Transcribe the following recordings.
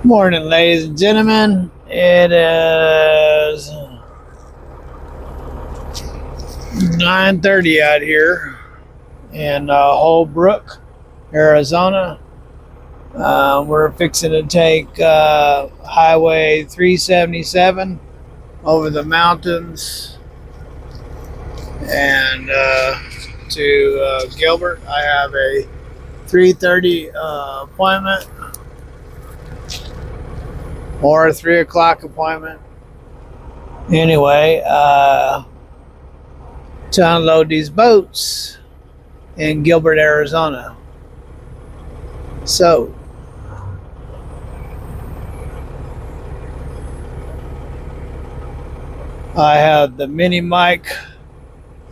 Morning, ladies and gentlemen. It is 9:30 out here in Holbrook, Arizona. We're fixing to take Highway 377 over the mountains and to Gilbert. I have a 3:30 appointment. Or a 3 o'clock appointment. Anyway, to unload these boats in Gilbert, Arizona. So, I have the mini mic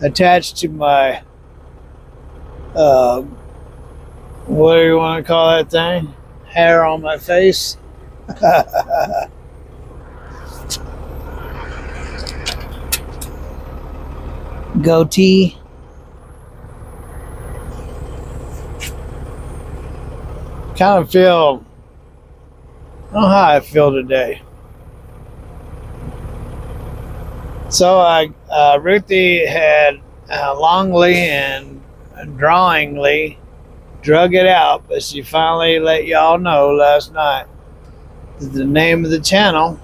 attached to my, what do you want to call that thing? Hair on my face. Goatee. Kind of feel, I don't know how I feel today. So Ruthie had longly and drawingly drug it out, but she finally let y'all know last night the name of the channel.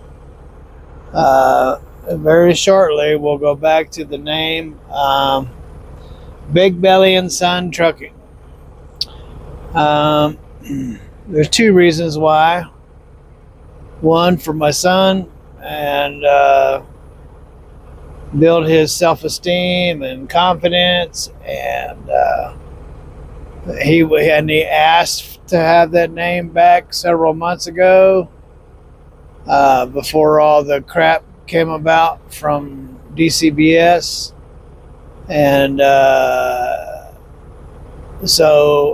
Very shortly we'll go back to the name Big Belly and Son Trucking. There's two reasons why. One, for my son, and build his self-esteem and confidence, and he asked to have that name back several months ago. Before all the crap came about from DCBS, and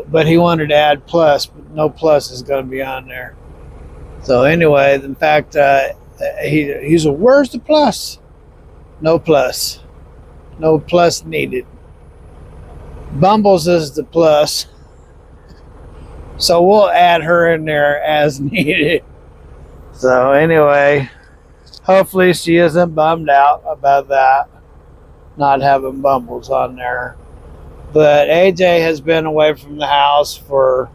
but he wanted to add plus, but no plus is going to be on there. So anyway, in fact, he's a, where's the plus? No plus needed. Bumbles is the plus, so we'll add her in there as needed. So anyway, hopefully she isn't bummed out about that, not having Bumbles on there. But AJ has been away from the house for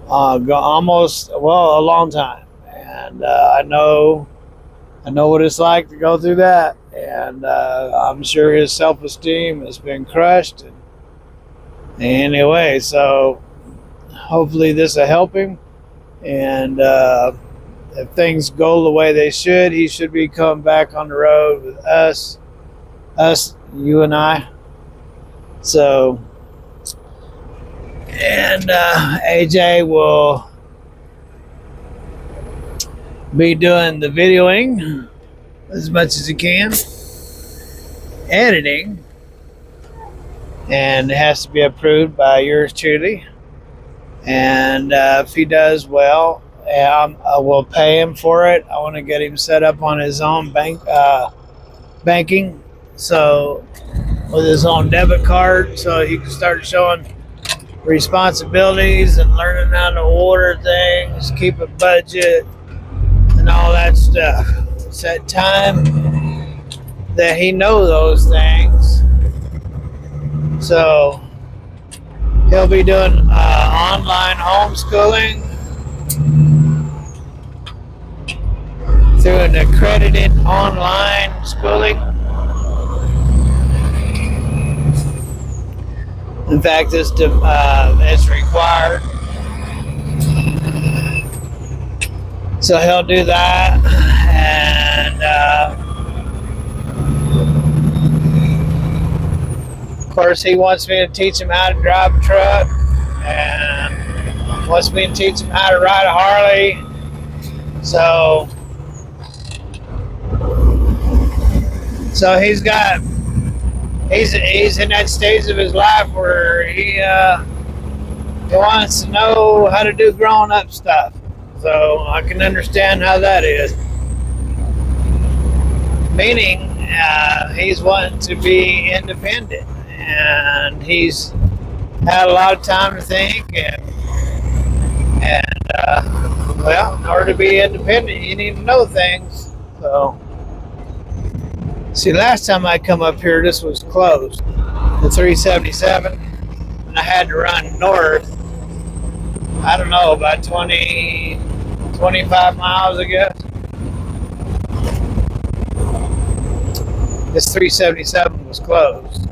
almost, well, a long time. And I know what it's like to go through that. And I'm sure his self-esteem has been crushed. And anyway, so hopefully this will help him. And if things go the way they should, he should be coming back on the road with us, you and I. So, and AJ will be doing the videoing as much as he can, editing, and it has to be approved by yours truly. And if he does well, I will pay him for it. I want to get him set up on his own banking, so with his own debit card, so he can start showing responsibilities and learning how to order things, keep a budget, and all that stuff. It's that time that he knows those things. So he'll be doing online homeschooling through an accredited online schooling. In fact, it's required. So he'll do that, and of course he wants me to teach him how to drive a truck, and wants me to teach him how to ride a Harley. So he's in that stage of his life where he wants to know how to do grown-up stuff. So I can understand how that is. Meaning he's wanting to be independent, and he's had a lot of time to think, and well, order to be independent, you need to know things. So, see, last time I come up here, this was closed, the 377, and I had to run north. I don't know, about 20, 25 miles, I guess. This 377 was closed.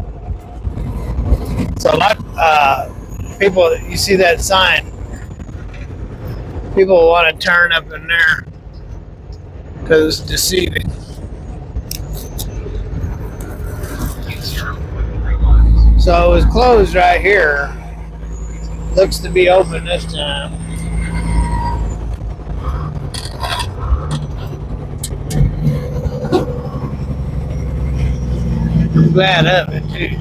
So a lot people, you see that sign, people want to turn up in there because it's deceiving. So it was closed right here. Looks to be open this time. I'm glad of it too.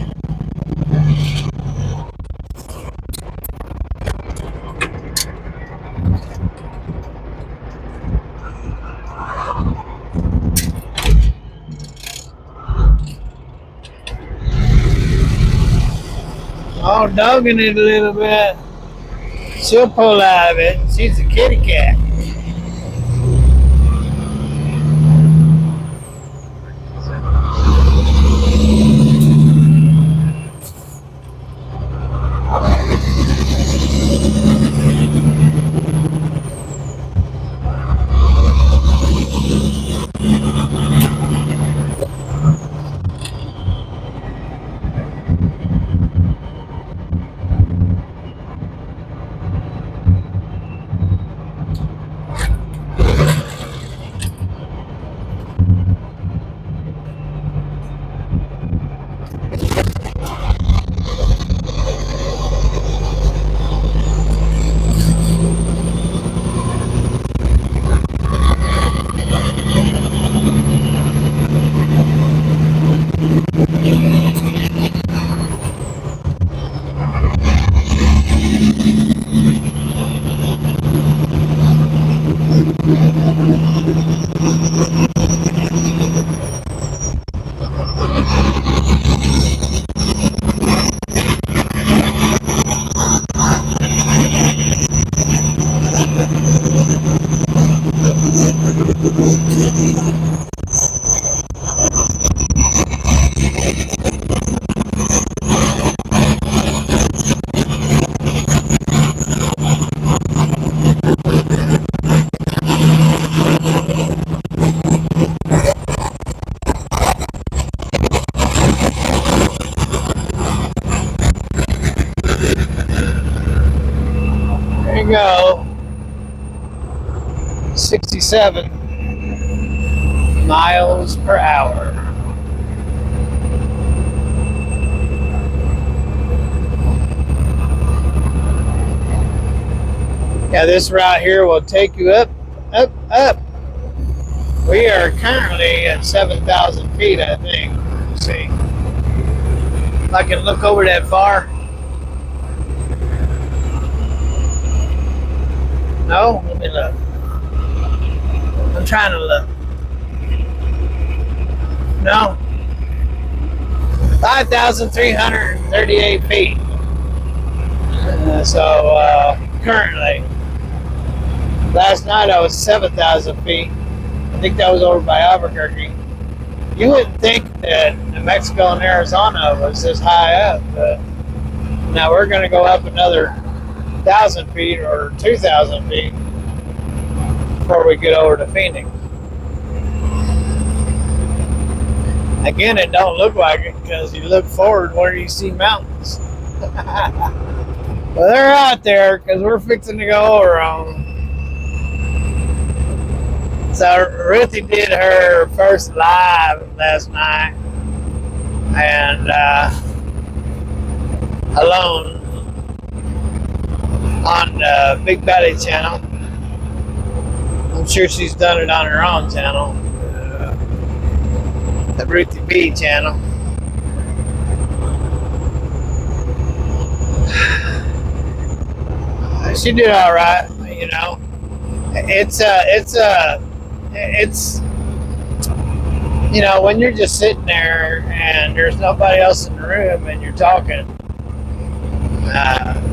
Oh, dogging it a little bit. She'll pull out of it. She's a kitty cat. There you go. 67 miles per hour. Yeah, this route here will take you up, up, up. We are currently at 7,000 feet, I think. Let's see. If I can look over that far. No? Let me look. I'm trying to look. No. 5,338 feet. Currently. Last night I was 7,000 feet. I think that was over by Albuquerque. You wouldn't think that New Mexico and Arizona was this high up, but now we're going to go up another 1,000 feet or 2,000 feet before we get over to Phoenix. Again, it don't look like it because you look forward where you see mountains. Well, they're out there because we're fixing to go over them. So Ruthie did her first live last night, and alone on the Big Belly channel. I'm sure she's done it on her own channel, the Ruthie B channel. She did all right, you know. It's you know, when you're just sitting there and there's nobody else in the room and you're talking,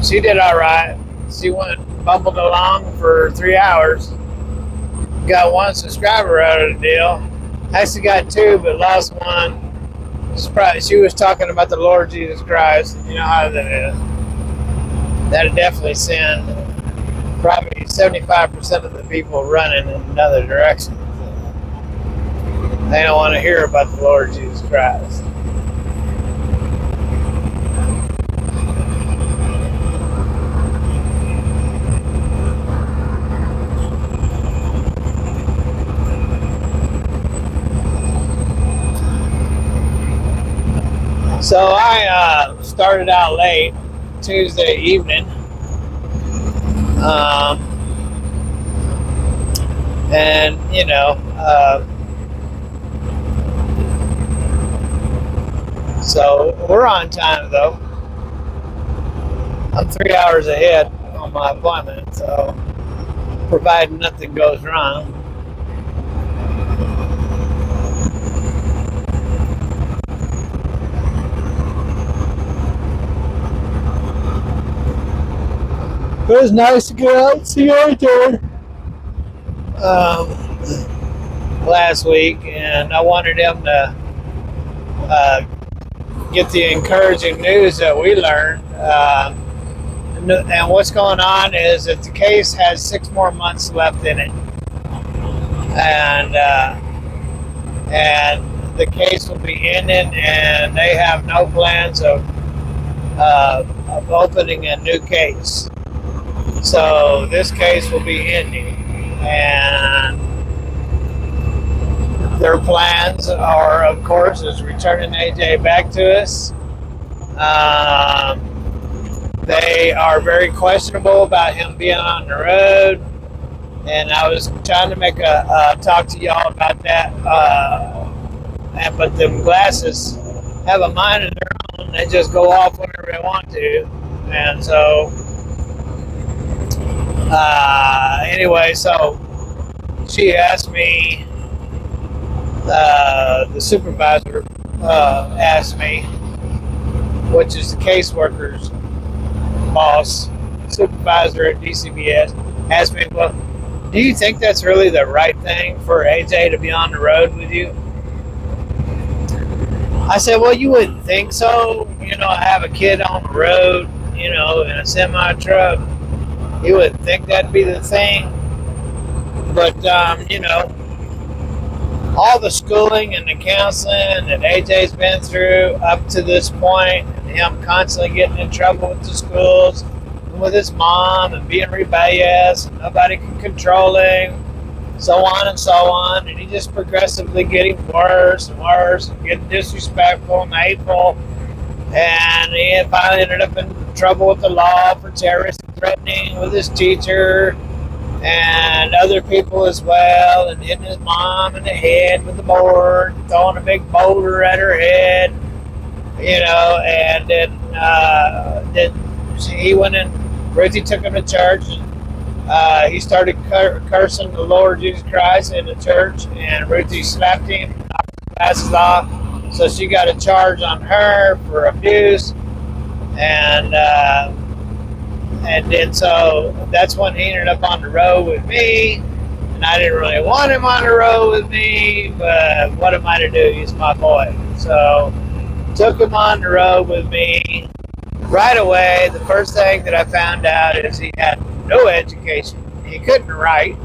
she did all right. She bumbled along for 3 hours. got one subscriber out of the deal. Actually got two, but lost one. She was talking about the Lord Jesus Christ. You know how that is. That'd definitely send probably 75% of the people running in another direction. They don't want to hear about the Lord Jesus Christ. So I started out late Tuesday evening, and you know, so we're on time though. I'm 3 hours ahead on my appointment, so provided nothing goes wrong. It was nice to get out and see Arthur last week, and I wanted him to get the encouraging news that we learned. And what's going on is that the case has 6 more months left in it, and the case will be ended, and they have no plans of opening a new case. So this case will be ending, and their plans are, of course, is returning AJ back to us. They are very questionable about him being on the road, and I was trying to make a talk to y'all about that. But them glasses have a mind of their own; they just go off whenever they want to, and so. Anyway, so she asked me, the supervisor asked me, which is the caseworker's boss, supervisor at DCBS, asked me, well, do you think that's really the right thing for AJ to be on the road with you? I said, well, you wouldn't think so. You know, I have a kid on the road, you know, in a semi-truck. You would think that'd be the thing, but you know, all the schooling and the counseling that AJ's been through up to this point, and him constantly getting in trouble with the schools and with his mom and being rebellious and nobody can control him, so on and so on, and he just progressively getting worse and worse and getting disrespectful and hateful, and he finally ended up in trouble with the law for terrorist threatening with his teacher and other people as well, and hitting his mom in the head with the board, throwing a big boulder at her head, you know, and then he went in, Ruthie took him to church, and he started cursing the Lord Jesus Christ in the church, and Ruthie slapped him, knocked his glasses off, so she got a charge on her for abuse, and then so that's when he ended up on the road with me, and I didn't really want him on the road with me, but what am I to do? He's my boy. So took him on the road with me. Right away, the first thing that I found out is he had no education. He couldn't write.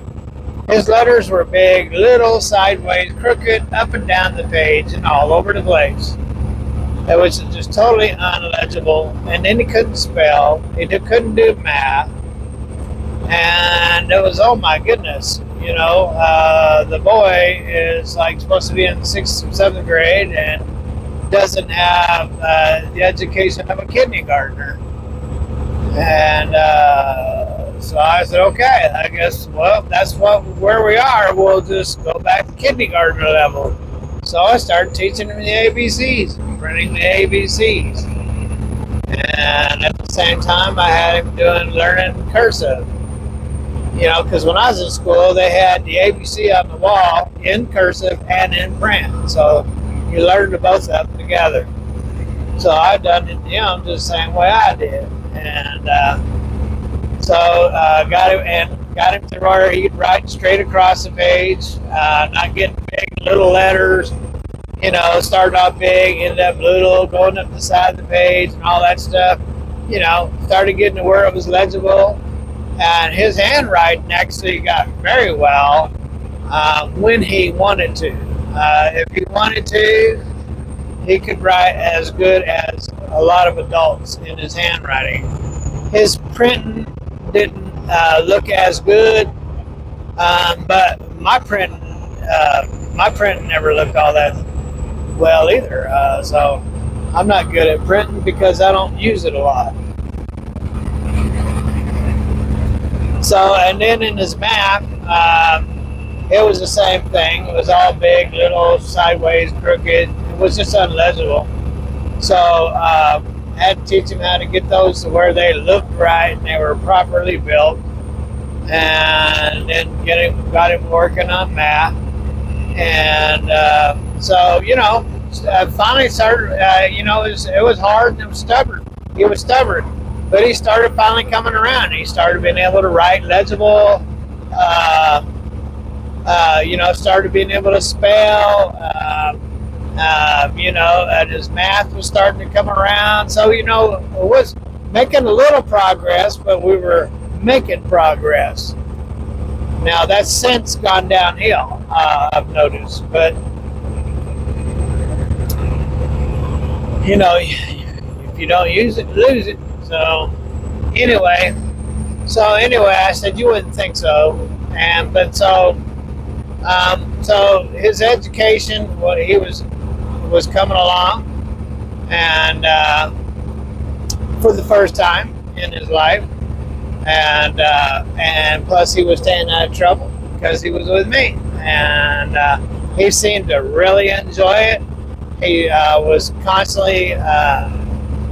His letters were big, little, sideways, crooked, up and down the page, and all over the place. It was just totally unlegible, and then he couldn't spell, he couldn't do math, and it was, oh my goodness, you know, the boy is like supposed to be in the 6th or 7th grade and doesn't have the education of a kindergartner. And so I said, okay, I guess, well, that's where we are, we'll just go back to kindergartner level. So I started teaching him the ABCs, printing the ABCs. And at the same time, I had him learning cursive. You know, because when I was in school, they had the ABC on the wall in cursive and in print. So you learned both of them together. So I've done it, you know, just the same way I did. And so got him, and got him to where he could write straight across the page, not getting big little letters. You know, started off big, ended up little, going up the side of the page and all that stuff. You know, started getting to where it was legible. And his handwriting actually got very well when he wanted to. If he wanted to, he could write as good as a lot of adults in his handwriting. His printing didn't look as good, but my printing never looked all that well either. So I'm not good at printing because I don't use it a lot. So, and then in his math, it was the same thing. It was all big, little, sideways, crooked. It was just unlegible. So I had to teach him how to get those to where they looked right and they were properly built. And then got him working on math. And so, you know, I finally started, you know, it was hard and it was stubborn. He was stubborn. But he started finally coming around. He started being able to write legible, you know, started being able to spell, you know, and his math was starting to come around. So, you know, it was making a little progress, but we were making progress. Now, that's since gone downhill, I've noticed. But, you know, if you don't use it, lose it. So anyway, I said you wouldn't think so, so his education, well, he was coming along, and for the first time in his life, and plus he was staying out of trouble because he was with me, and he seemed to really enjoy it. He was constantly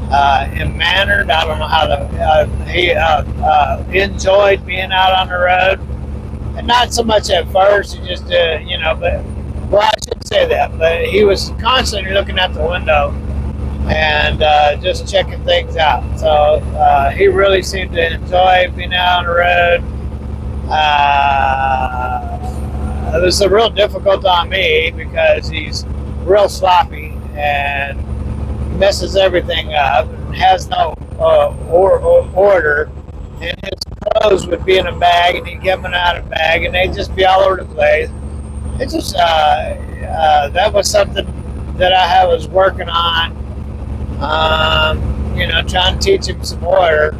mannered. I don't know how he enjoyed being out on the road, and not so much at first. He just, you know, but well, I shouldn't say that. But he was constantly looking out the window and just checking things out. So he really seemed to enjoy being out on the road. It was a real difficult on me because he's real sloppy and messes everything up and has no order, and his clothes would be in a bag and he'd get them out of a bag and they'd just be all over the place. It just that was something that I was working on, you know, trying to teach him some order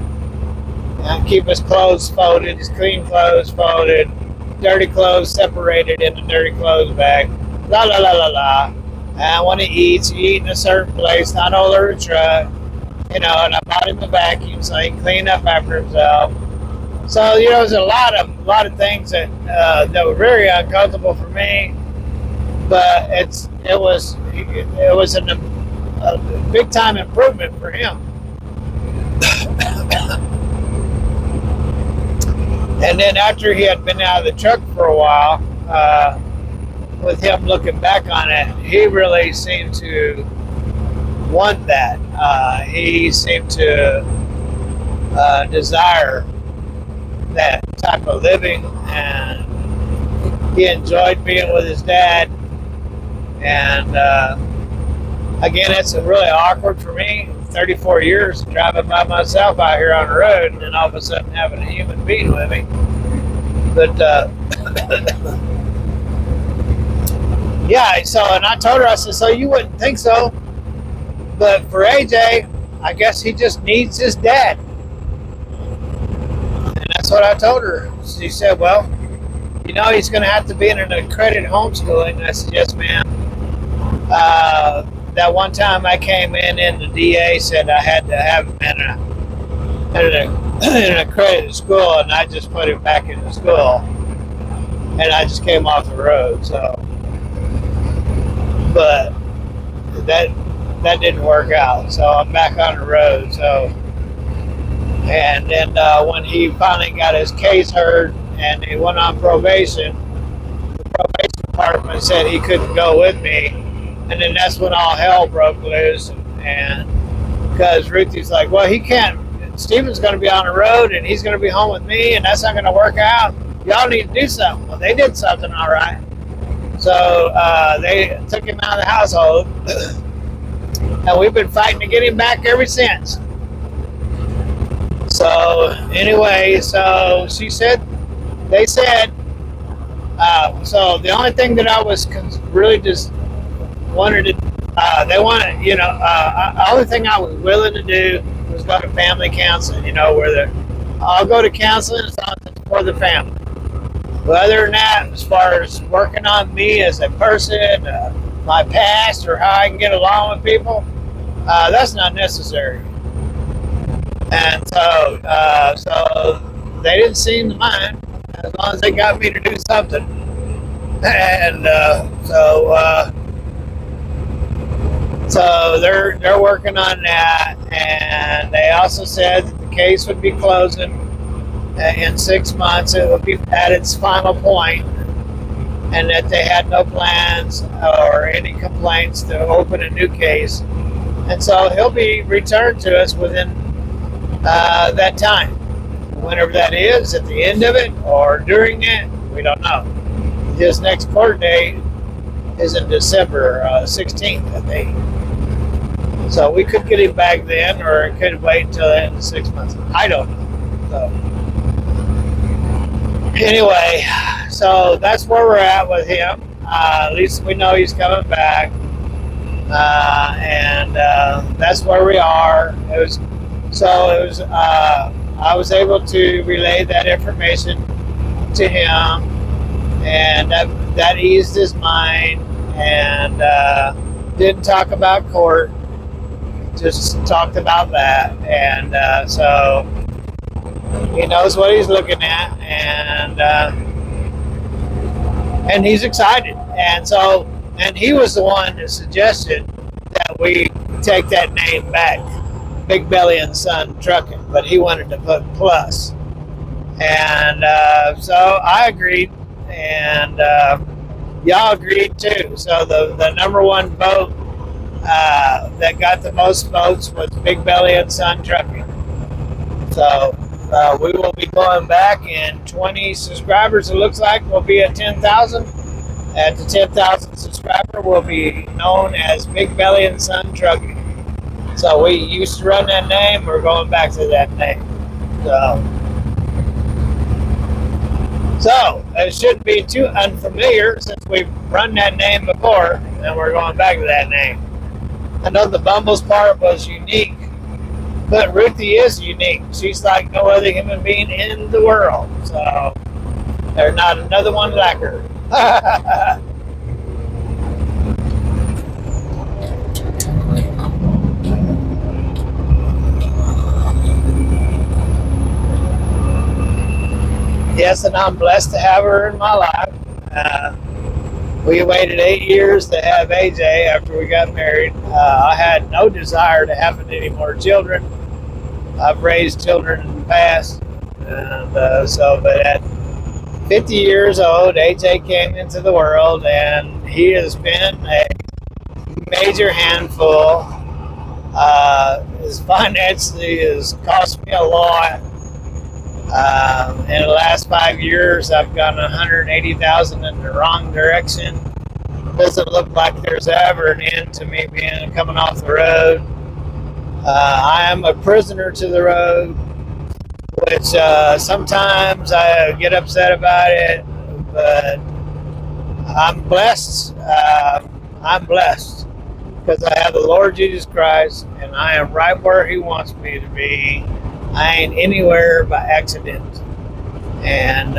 and keep his clothes folded, his clean clothes folded, dirty clothes separated in the dirty clothes bag, la la la la la. And when he eats, he eats in a certain place, not all over the truck, you know, and I bought him a vacuum so he can clean up after himself. So, you know, there's a lot of things that were very uncomfortable for me, but it was a big time improvement for him. And then after he had been out of the truck for a while, with him looking back on it, he really seemed to want that. He seemed to desire that type of living, and he enjoyed being with his dad. And again, it's really awkward for me, 34 years driving by myself out here on the road, and then all of a sudden having a human being with me. But yeah, so, and I told her, I said, so you wouldn't think so, but for AJ, I guess he just needs his dad. And that's what I told her. She said, well, you know, he's going to have to be in an accredited homeschooling. And I said, yes, ma'am. That one time I came in and the DA said I had to have him in an accredited school, and I just put him back in the school, and I just came off the road. So, but that didn't work out. So I'm back on the road. So, and then when he finally got his case heard and he went on probation, the probation department said he couldn't go with me. And then that's when all hell broke loose. And because Ruthie's like, well, he can't Stephen's going to be on the road and he's going to be home with me, and that's not going to work out. Y'all need to do something. Well, they did something, all right. So they took him out of the household, and we've been fighting to get him back ever since. So anyway, so they said, so the only thing that I was really just wanted to, they wanted, the only thing I was willing to do was go to family counseling, where I'll go to counseling as long as it's for the family. But other than that, as far as working on me as a person, my past, or how I can get along with people, that's not necessary. And so they didn't seem to mind as long as they got me to do something. And so they're working on that, and they also said that the case would be closing in 6 months. It would be at its final point, and that they had no plans or any complaints to open a new case. And so he'll be returned to us within that time. Whenever that is, at the end of it or during it, we don't know. His next court date is in December 16th, I think. So we could get him back then, or it could wait until the end of 6 months. I don't know. So anyway, so that's where we're at with him. At least we know he's coming back. And that's where we are. I was able to relay that information to him, and that eased his mind, and didn't talk about court, just talked about that. And so he knows what he's looking at, and he's excited. And he was the one that suggested that we take that name back, Big Belly and Son Trucking, but he wanted to put Plus. And so I agreed, and y'all agreed too. So the number one vote that got the most votes was Big Belly and Son Trucking. So we will be going back, in 20 subscribers, it looks like we'll be at 10,000. At the 10,000 subscriber, we'll be known as Big Belly and Son Trucking. So we used to run that name. We're going back to that name. So it shouldn't be too unfamiliar, since we've run that name before, and we're going back to that name. I know the Bumbles part was unique, but Ruthie is unique. She's like no other human being in the world. So there's not another one like her. Yes, and I'm blessed to have her in my life. We waited 8 years to have AJ after we got married. I had no desire to have any more children. I've raised children in the past, and but at 50 years old, AJ came into the world, and he has been a major handful. His financially has cost me a lot. In the last 5 years, I've gone 180,000 in the wrong direction. Doesn't look like there's ever an end to me coming off the road. I am a prisoner to the road, which sometimes I get upset about it, but I'm blessed. I'm blessed because I have the Lord Jesus Christ, and I am right where He wants me to be. I ain't anywhere by accident. And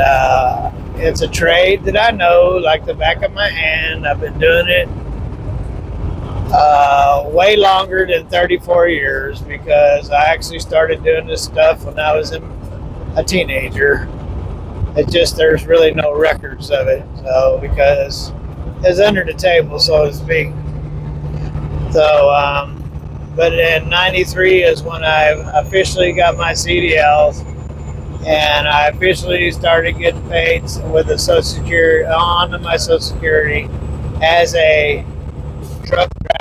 it's a trade that I know like the back of my hand. I've been doing it way longer than 34 years, because I actually started doing this stuff when I was a teenager. It just, there's really no records of it, so, because it's under the table, so to speak. So but in 93 is when I officially got my CDLs, and I officially started getting paid with the Social Security, on my Social Security, as a truck driver.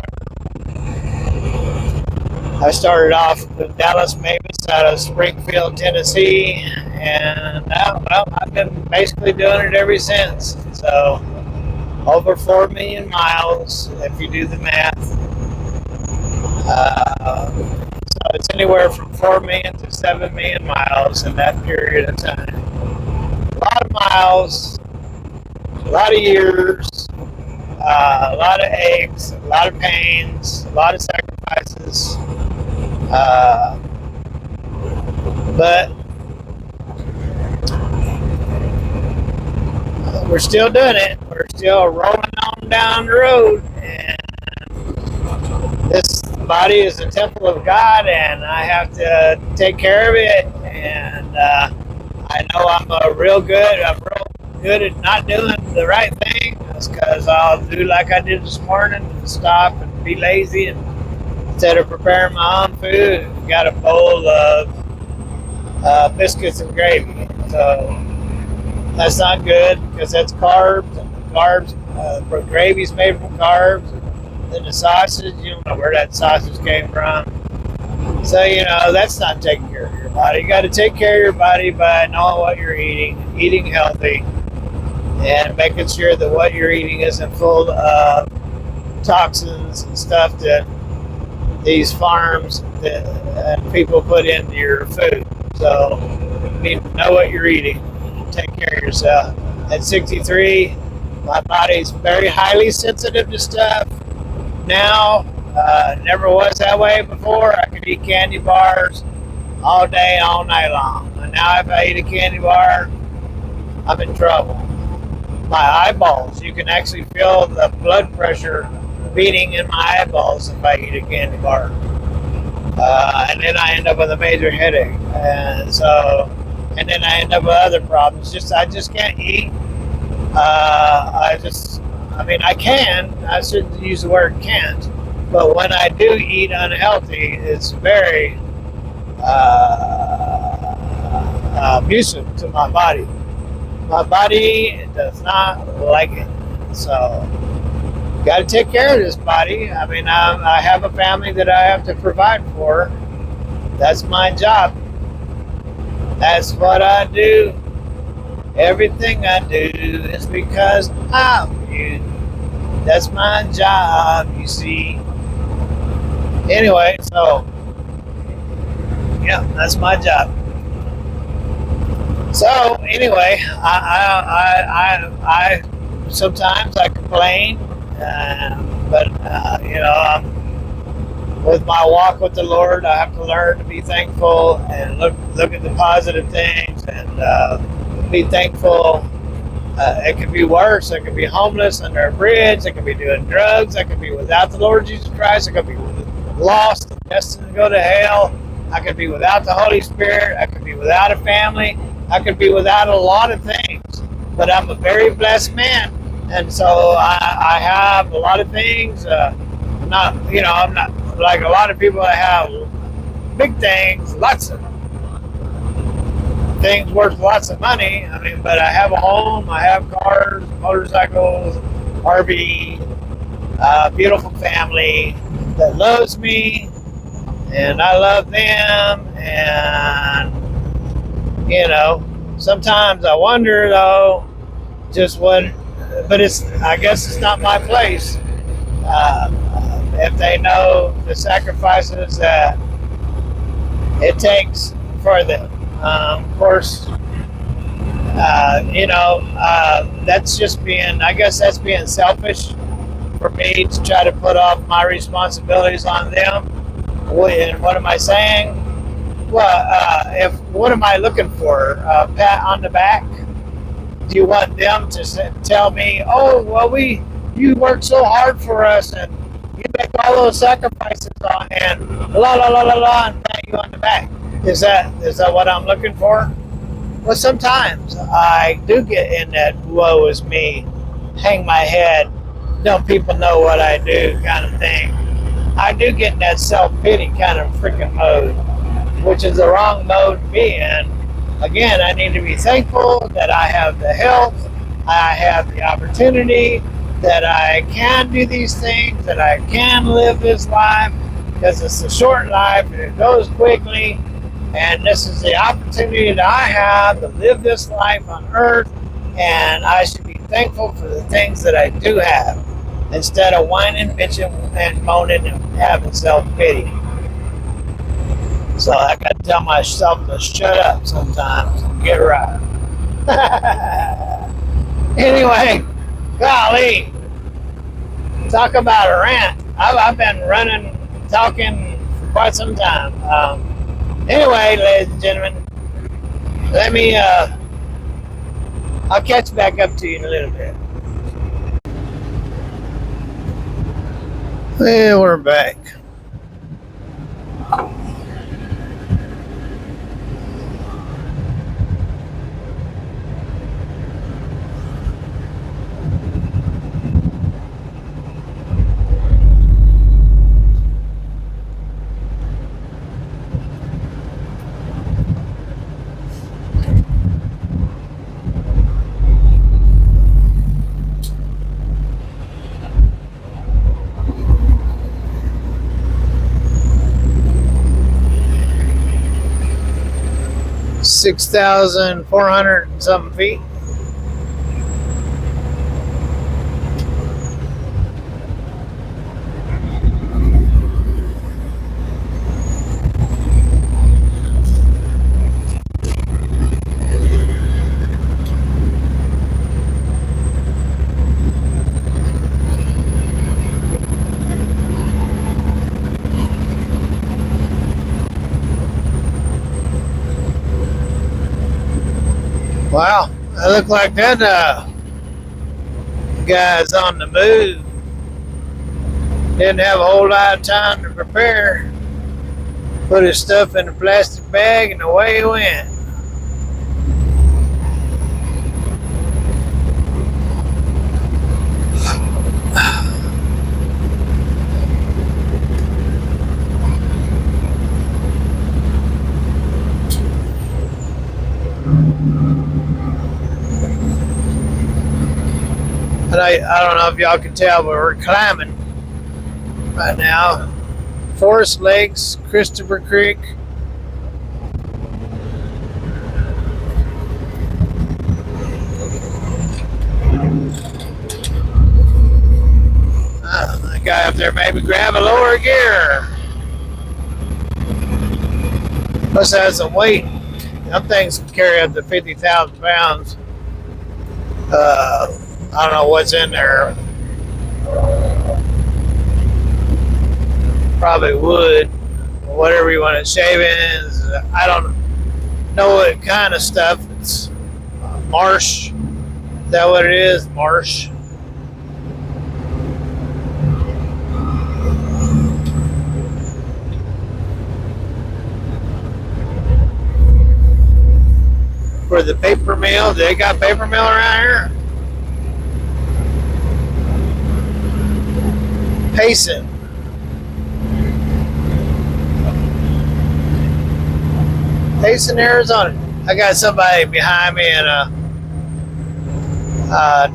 I started off with Dallas Mavis out of Springfield, Tennessee, and well, I've been basically doing it ever since. So over 4 million miles, if you do the math. So it's anywhere from 4 million to 7 million miles in that period of time. A lot of miles, a lot of years, a lot of aches, a lot of pains, a lot of sacrifices. But we're still doing it. We're still rolling on down the road. And this body is a temple of God, and I have to take care of it. And I know I'm real good at not doing the right thing. That's because I'll do like I did this morning and stop and be lazy, and instead of preparing my own food, got a bowl of biscuits and gravy. So that's not good because that's carbs, and gravy's made from carbs. Then the sausage, you don't know where that sausage came from. So, that's not taking care of your body. You got to take care of your body by knowing what you're eating healthy, and making sure that what you're eating isn't full of toxins and stuff that these farms and people put into your food. So you need to know what you're eating. Take care of yourself. At 63, my body's very highly sensitive to stuff now. Never was that way before. I could eat candy bars all day, all night long. And now if I eat a candy bar, I'm in trouble. My eyeballs, you can actually feel the blood pressure beating in my eyeballs if I eat a candy bar. And then I end up with a major headache. And then I end up with other problems. I just can't eat. I can. I shouldn't use the word can't. But when I do eat unhealthy, it's very abusive to my body. My body does not like it. So, got to take care of this body. I have a family that I have to provide for. That's my job. That's what I do. Everything I do is because of you. That's my job, you see. Anyway, so yeah, that's my job. So anyway, I sometimes I complain, but with my walk with the Lord, I have to learn to be thankful and look at the positive things and be thankful. It could be worse. I could be homeless under a bridge. I could be doing drugs. I could be without the Lord Jesus Christ. I could be lost and destined to go to hell. I could be without the Holy Spirit. I could be without a family. I could be without a lot of things. But I'm a very blessed man, and so I have a lot of things. I'm not like a lot of people that have big things, lots of things worth lots of money. But I have a home, I have cars, motorcycles, RV, beautiful family that loves me, and I love them. And sometimes I wonder though, but I guess it's not my place. If they know the sacrifices that it takes for them. Of course, that's just that's being selfish for me to try to put off my responsibilities on them. And what am I saying? Well, what am I looking for? A pat on the back? Do you want them to tell me, oh, well, you worked so hard for us and you make all those sacrifices and la la la la la, and pat you on the back? Is that what I'm looking for? Well, sometimes I do get in that woe is me, hang my head, don't people know what I do kind of thing. I do get in that self-pity kind of freaking mode, which is the wrong mode to be in. Again, I need to be thankful that I have the health, I have the opportunity, that I can do these things, that I can live this life, because it's a short life and it goes quickly. And this is the opportunity that I have to live this life on earth, and I should be thankful for the things that I do have instead of whining, bitching, and moaning and having self-pity. So I got to tell myself to shut up sometimes and get right. Anyway, golly, talk about a rant. I've been talking for quite some time. Anyway, ladies and gentlemen, let me, I'll catch back up to you in a little bit. Well, we're back. $6,400 and something feet. Wow, it looked like that guy's on the move. Didn't have a whole lot of time to prepare. Put his stuff in a plastic bag and away he went. And I don't know if y'all can tell, but we're climbing right now. Forest Lakes, Christopher Creek. That guy up there maybe grab a lower gear. Plus has some weight. Them things can carry up to 50,000 pounds. I don't know what's in there. Probably wood, whatever you want to shavings. I don't know what kind of stuff. It's marsh. Is that what it is? Marsh. For the paper mill, they got paper mill around here. Payson. Payson, Arizona. I got somebody behind me in a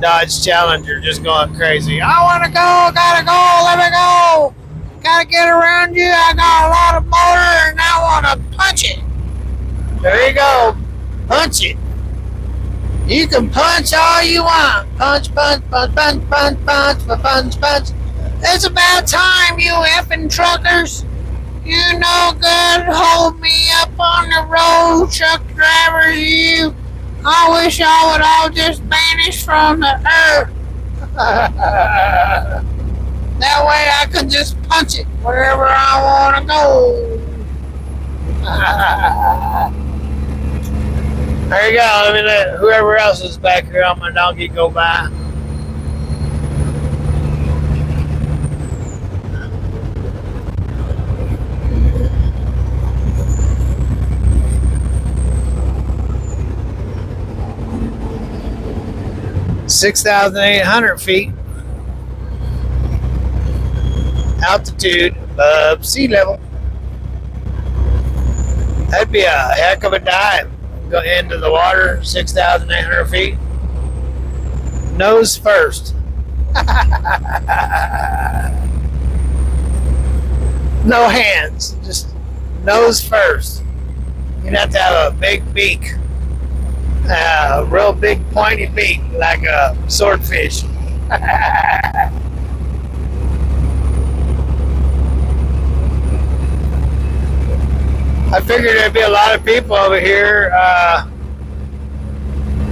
Dodge Challenger just going crazy. I want to go, gotta go, let me go. Gotta get around you. I got a lot of motor and I want to punch it. There you go. Punch it. You can punch all you want. Punch, punch, punch, punch, punch, punch, punch, punch. It's about time, you effing truckers. You no good. Hold me up on the road, truck drivers, you. I wish I would all just vanish from the earth. That way I could just punch it wherever I want to go. There you go. Let me let whoever else is back here on my donkey go by. $6,800 feet altitude above sea level. That'd be a heck of a dive. Go into the water, 6,800 feet. Nose first. No hands, just nose first. You'd have to have a big beak, a real big pointy beak, like a swordfish. I figured there'd be a lot of people over here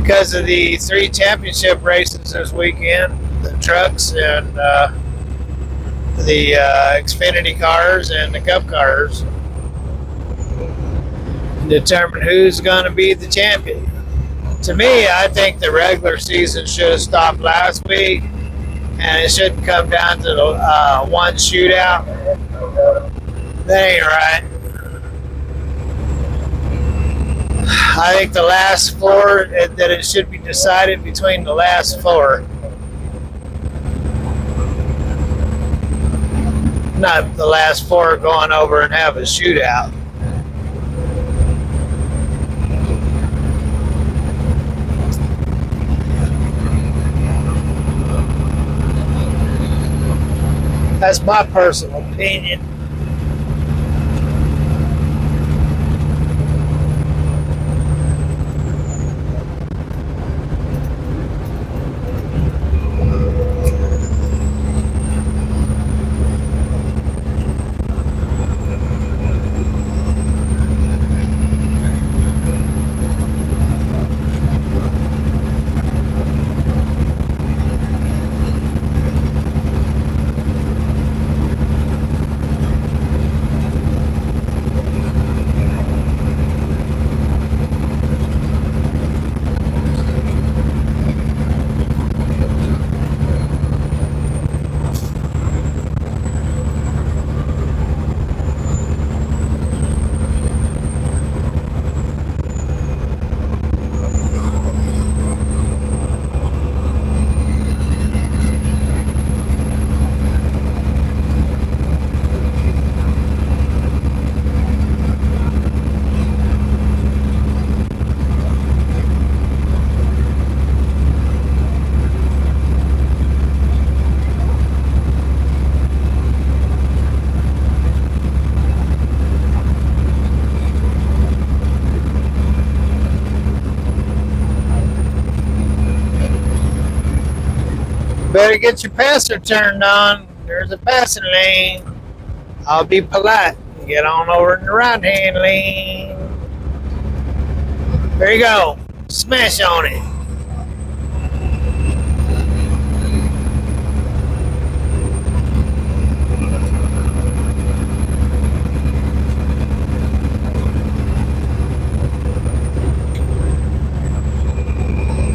because of the 3 championship races this weekend, the trucks and the Xfinity cars and the Cup cars. Determine who's going to be the champion. To me, I think the regular season should have stopped last week, and it shouldn't come down to the one shootout. That ain't right. I think the last 4, that it should be decided between the last 4. Not the last 4 going over and have a shootout. That's my personal opinion. Better get your passer turned on. There's a passing lane. I'll be polite and get on over in the right-hand lane. There you go. Smash on it.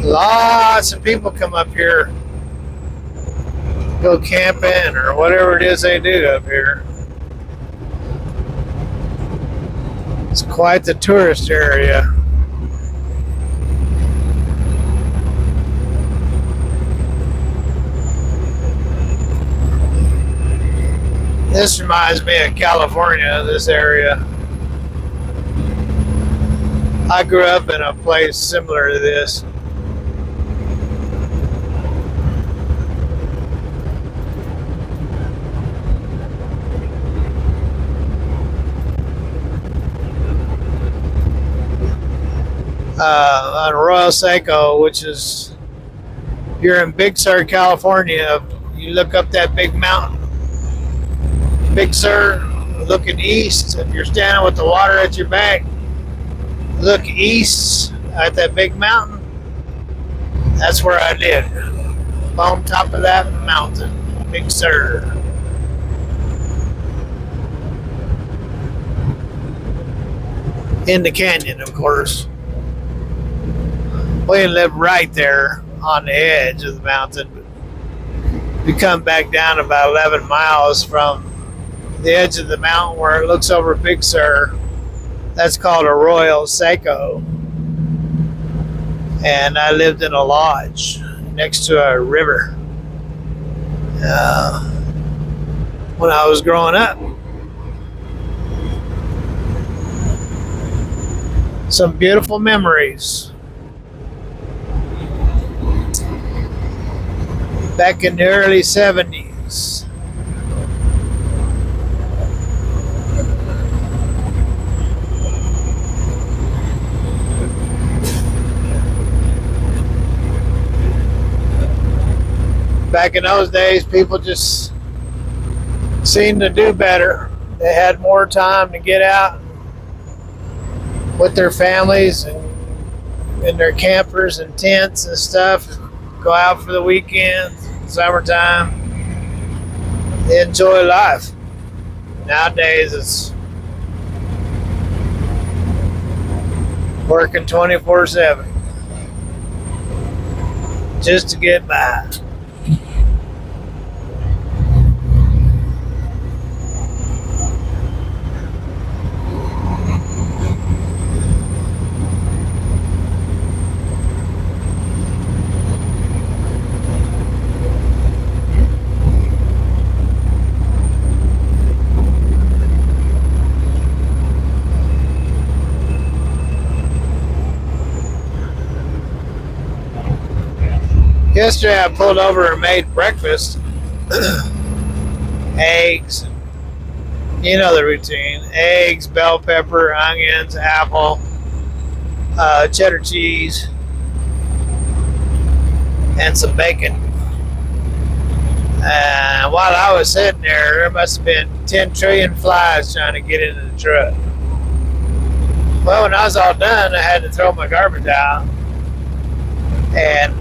Lots of people come up here, go camping or whatever it is they do up here. It's quite the tourist area. This reminds me of California, this area. I grew up in a place similar to this. On Arroyo Seco, which is, if you're in Big Sur, California, you look up that big mountain, Big Sur, looking east. If you're standing with the water at your back, look east at that big mountain. That's where I lived, on top of that mountain, Big Sur. In the canyon, of course. We live right there on the edge of the mountain. We come back down about 11 miles from the edge of the mountain where it looks over Big Sur. That's called Arroyo Seco. And I lived in a lodge next to a river when I was growing up. Some beautiful memories. Back in the early 70s. back in those days, people just seemed to do better. They had more time to get out with their families and in their campers and tents and stuff, and go out for the weekends, summertime. They enjoy life. Nowadays, it's working 24/7 just to get by. Yesterday I pulled over and made breakfast. Eggs, you know the routine. Eggs, bell pepper, onions, apple, cheddar cheese, and some bacon. And while I was sitting there must have been 10 trillion flies trying to get into the truck. Well, when I was all done, I had to throw my garbage out. And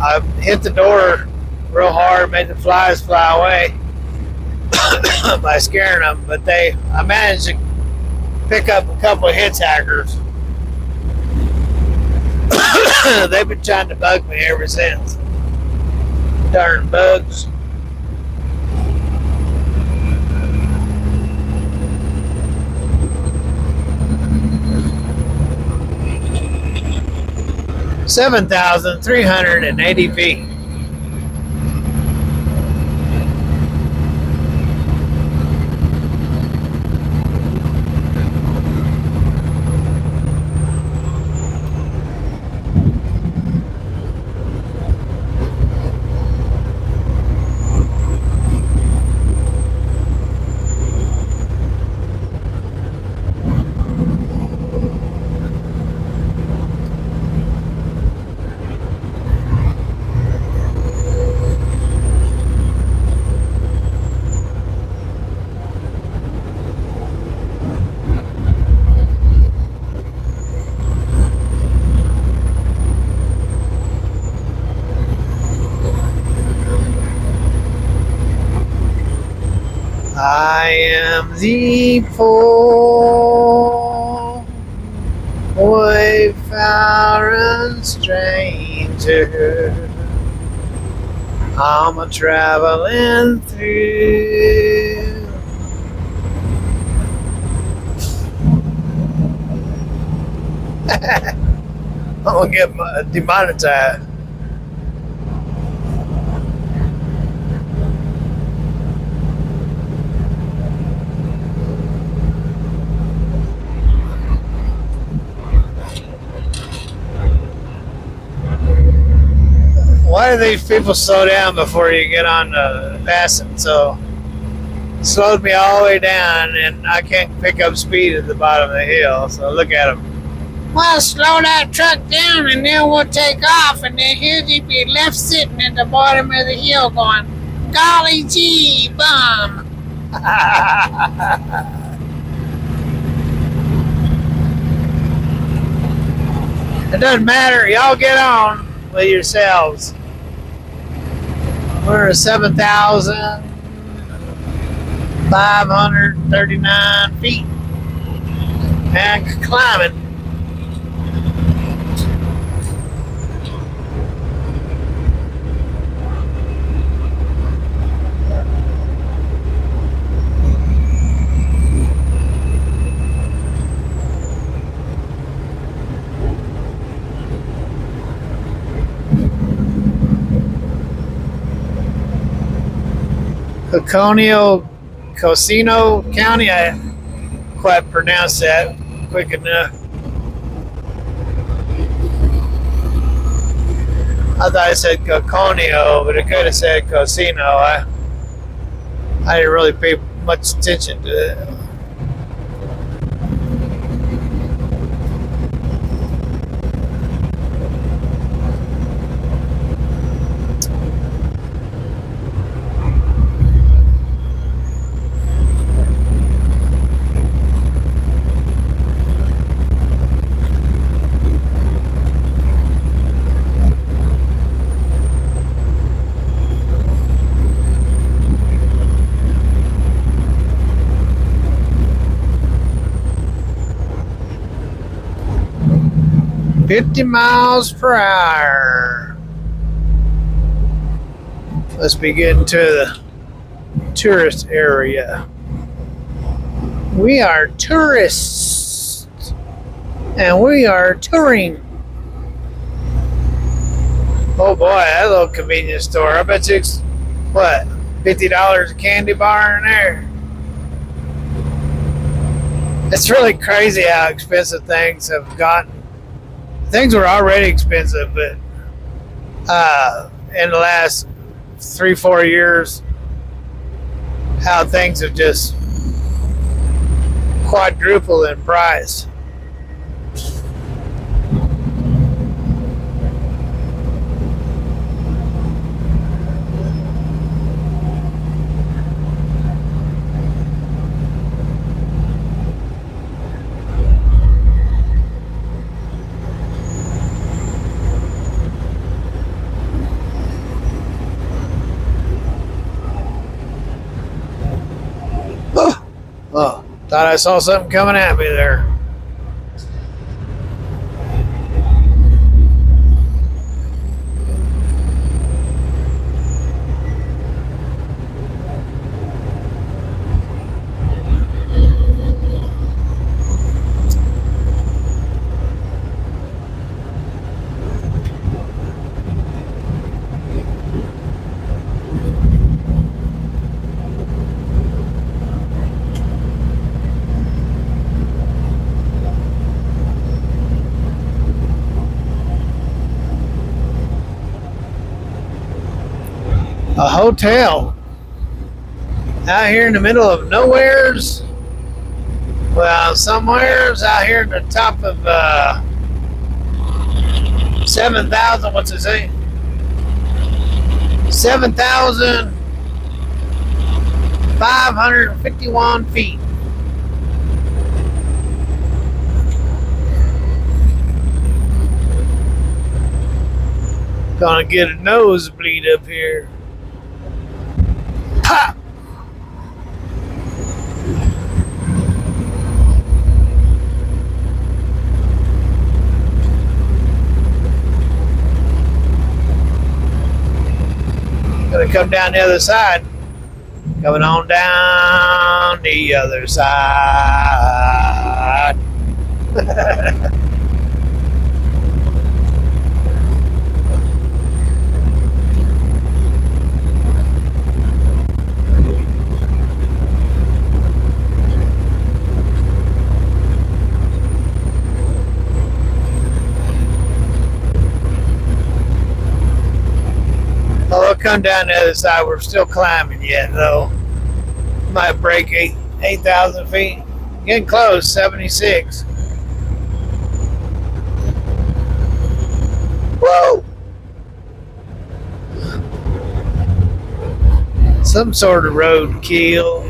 I hit the door real hard, made the flies fly away by scaring them. But I managed to pick up a couple of hitchhikers. They've been trying to bug me ever since. Darn bugs. $7,380 feet. I am the poor wayfaring stranger. I'm a traveling through. I'm gonna get demonetized. Why do these people slow down before you get on passing? So it slowed me all the way down, and I can't pick up speed at the bottom of the hill. So look at them. Well, slow that truck down, and then we'll take off, and then he'll just be left sitting at the bottom of the hill going, golly gee, bum. It doesn't matter. Y'all get on with yourselves. We're at 7,539 feet and climbing. Cosino County, I quite pronounce that quick enough. I thought I said Coconio, but it could have said Cosino. I didn't really pay much attention to it. 50 miles per hour. Let's be getting to the tourist area. We are tourists and we are touring. Oh boy, that little convenience store. I bet you it's what, $50 a candy bar in there. It's really crazy how expensive things have gotten. Things were already expensive, but in the last 3-4 years, how things have just quadrupled in price. Oh, thought I saw something coming at me there. A hotel out here in the middle of nowheres. Well, somewheres out here at the top of 7,000. What's it say? 7,551 feet. Gonna get a nosebleed up here. Pop! Gonna come down the other side. Coming on down the other side. Oh, we'll come down the other side. We're still climbing yet, though. Might break 8,000 feet. Getting close, 76. Whoa! Some sort of road kill.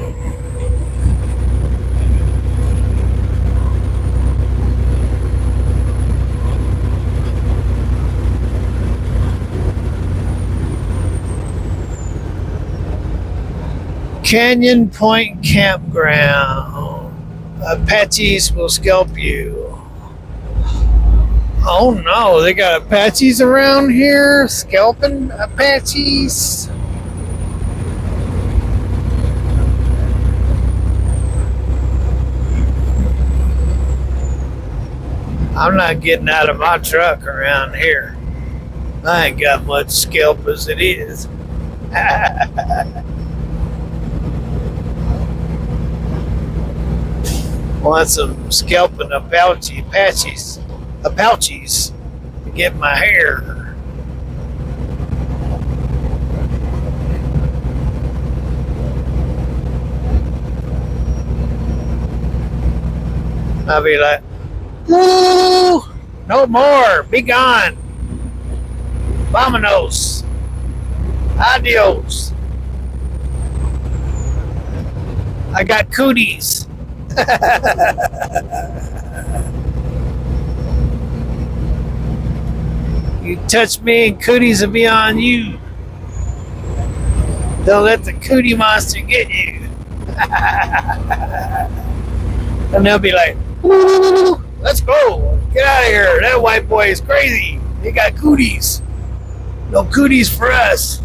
Canyon Point Campground. Apaches will scalp you. Oh no, they got Apaches around here? Scalping Apaches? I'm not getting out of my truck around here. I ain't got much scalp as it is. Want some scalping Apaches to get my hair. I'll be like, woo! No more! Be gone! Vámonos! Adios! I got cooties! You touch me and cooties will be on you. Don't let the cootie monster get you. And they'll be like, woo! Let's go. Get out of here. That white boy is crazy. He got cooties. No cooties for us.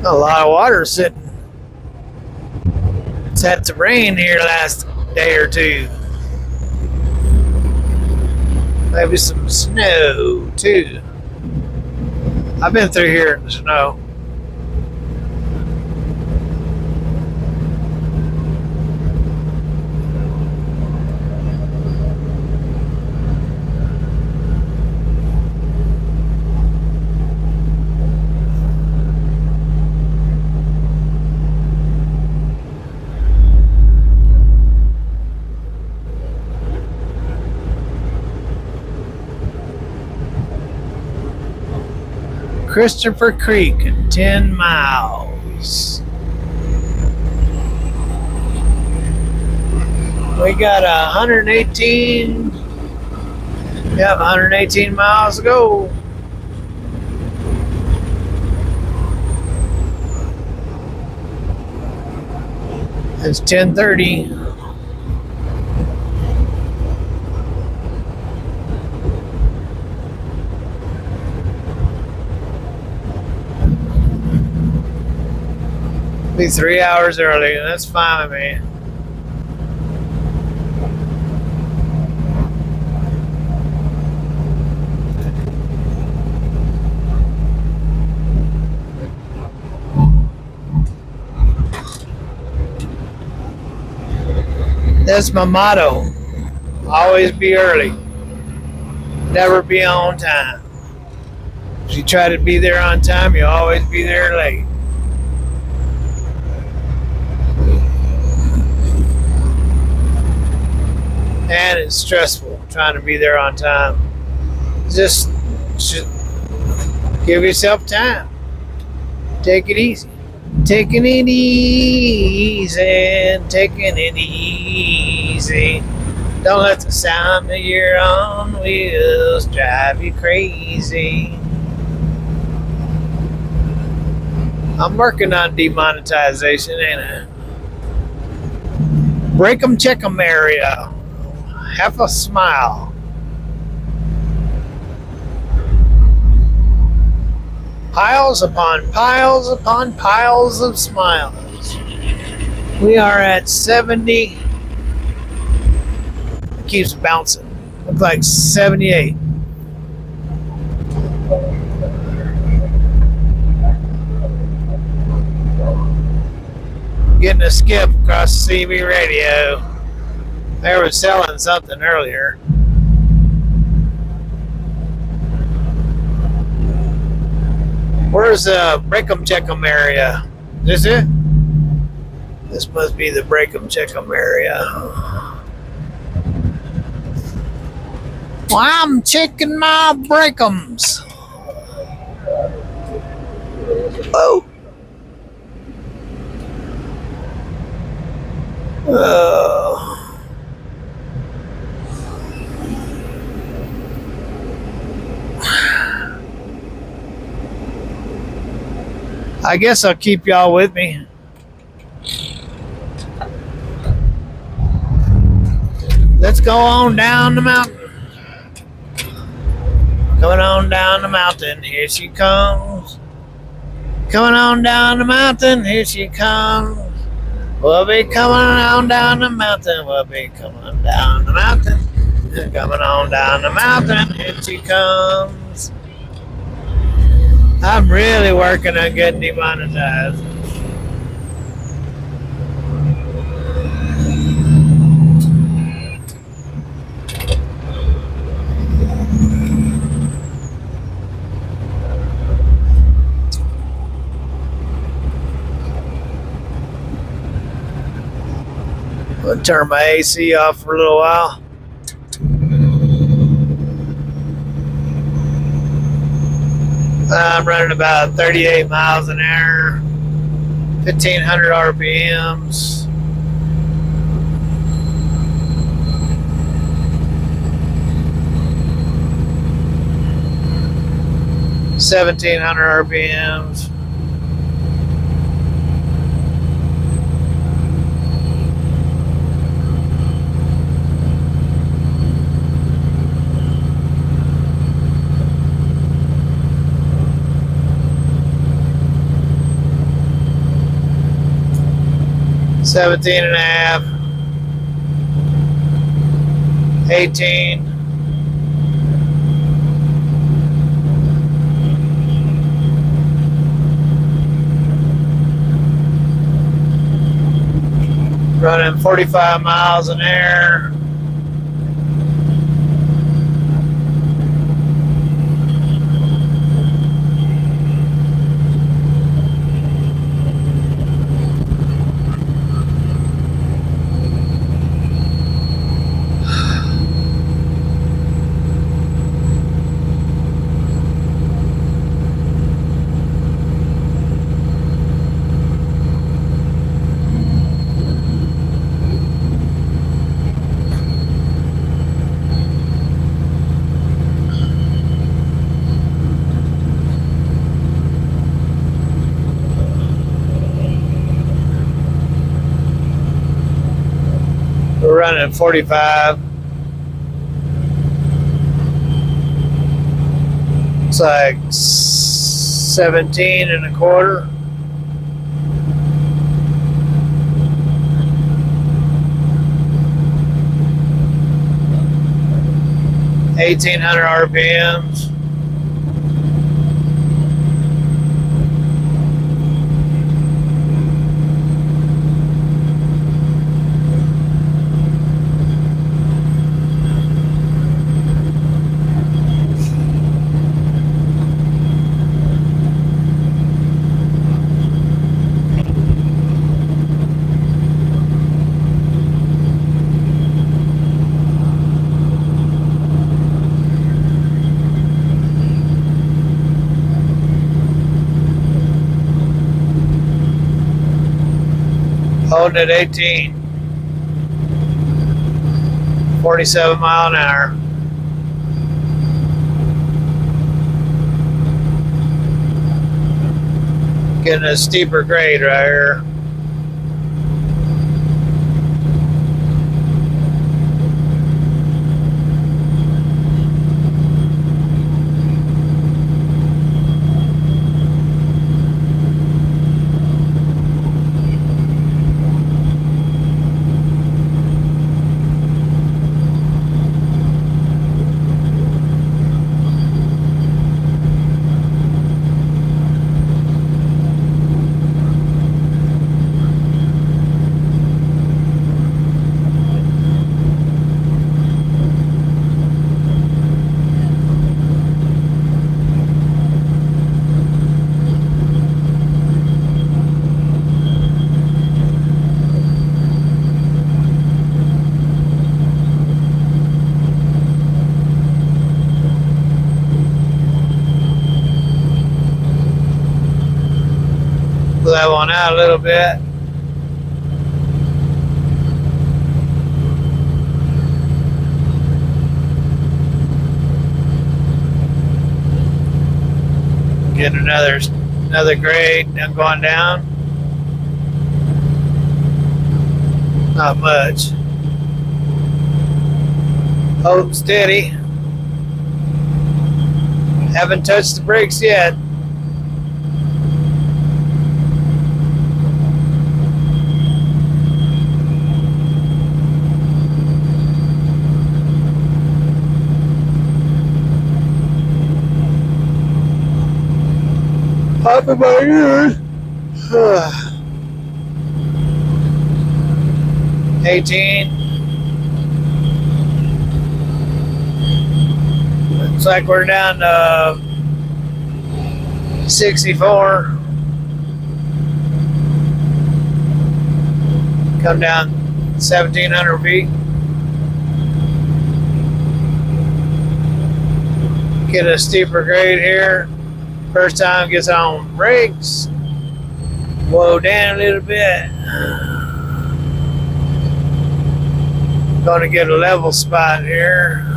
A lot of water sitting. It's had some rain here last day or two. Maybe some snow too. I've been through here in the snow. Christopher Creek, 10 miles. We got 118. Yep, 118 miles to go. It's 10:30. Be 3 hours early, and that's fine with me. That's my motto. Always be early. Never be on time. If you try to be there on time, you'll always be there late. And it's stressful trying to be there on time. Just give yourself time. Take it easy. Taking it easy. Taking it easy. Don't let the sound of your own wheels drive you crazy. I'm working on demonetization, ain't I? Break 'em, check 'em area. Have a smile. Piles upon piles upon piles of smiles. We are at 70. It keeps bouncing. Looks like 78. Getting a skip across CB radio. They were selling something earlier. Where's the Break 'em Check 'em area? Is this it? This must be the Break 'em Check 'em area. Well, I'm checking my break-ems. Oh. I guess I'll keep y'all with me. Let's go on down the mountain. Coming on down the mountain, here she comes. Coming on down the mountain, here she comes. We'll be coming on down the mountain. We'll be coming down the mountain. Coming on down the mountain, here she comes. I'm really working on getting demonetized. I'll turn my AC off for a little while. I'm running about 38 miles an hour, 1500 RPMs. $1,700 RPMs. Seventeen and a half, 18, running 45 miles an hour. We're running 45. It's like 17 and a quarter. $1,800 RPMs. Holding at 18, 47 mile an hour. Getting a steeper grade right here. That one out a little bit. Getting another grade. I'm going down. Not much. Hold steady. Haven't touched the brakes yet. Popping my ears. 18. Looks like we're down to 64. Come down 1,700 feet. Get a steeper grade here. First time gets on brakes. Whoa down a little bit. Gonna get a level spot here.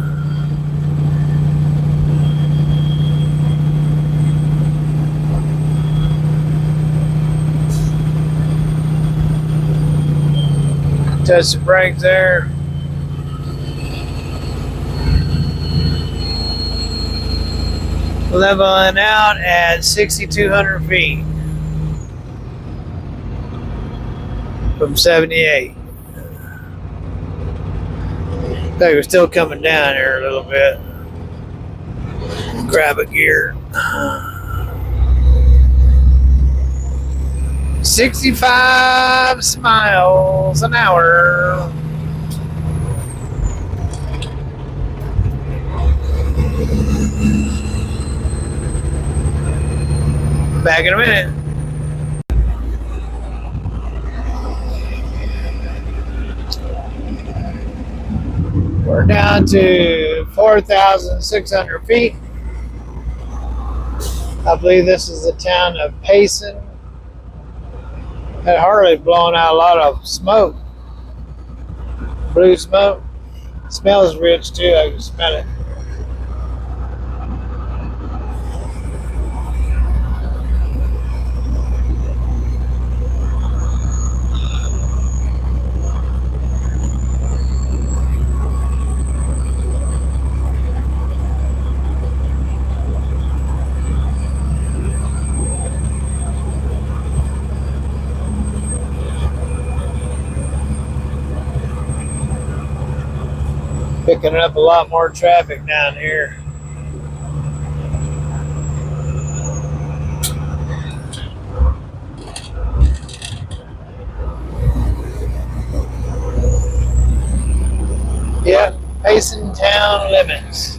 Touch the brakes there. Leveling out at 6,200 feet from 78. I think we're still coming down here a little bit. Grab a gear. 65 miles an hour. Back in a minute. We're down to 4,600 feet. I believe this is the town of Payson. That Harley's blowing out a lot of smoke. Blue smoke. It smells rich too, I can smell it. Picking up a lot more traffic down here. Yep, Payson town limits.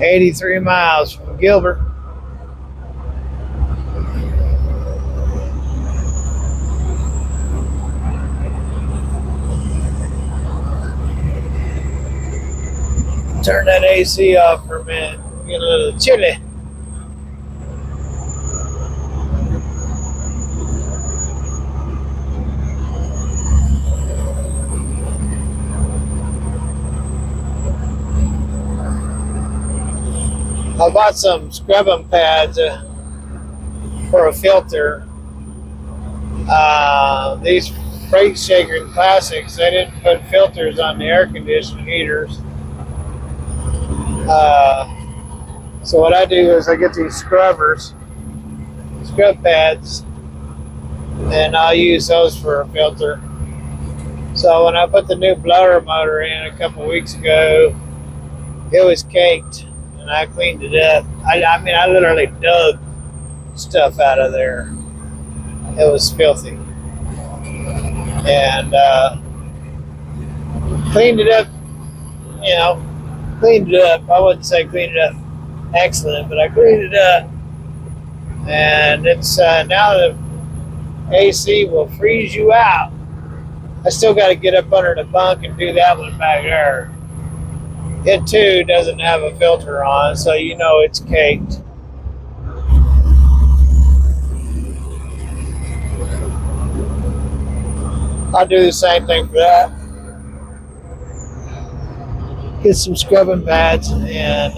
$83 miles from Gilbert. Turn that AC off for a minute. Get a little chilly. I bought some scrubbing pads for a filter. These Freight Shaker Classics, they didn't put filters on the air conditioning heaters. So what I do is I get these scrub pads, and I'll use those for a filter. So when I put the new blower motor in a couple weeks ago, it was caked. And I cleaned it up. I mean, I literally dug stuff out of there. It was filthy. And cleaned it up, you know, cleaned it up. I wouldn't say cleaned it up excellent, but I cleaned it up. And it's now the AC will freeze you out. I still got to get up under the bunk and do that one back there. It too doesn't have a filter on, so you know it's caked. I'll do the same thing for that. Get some scrubbing pads, and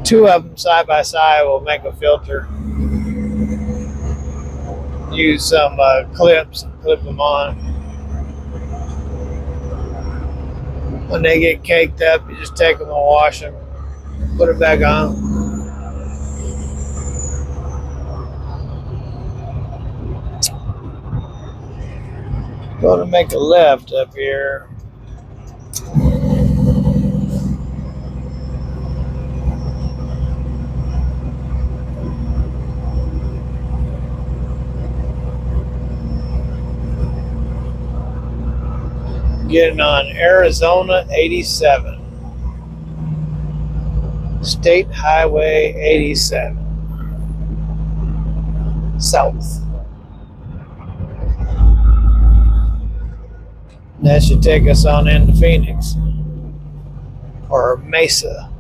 two of them side by side will make a filter. Use some clips and clip them on. When they get caked up, you just take them and wash them, put it back on. Going to make a left up here. Getting on Arizona 87. State Highway 87. South. That should take us on into Phoenix. Or Mesa.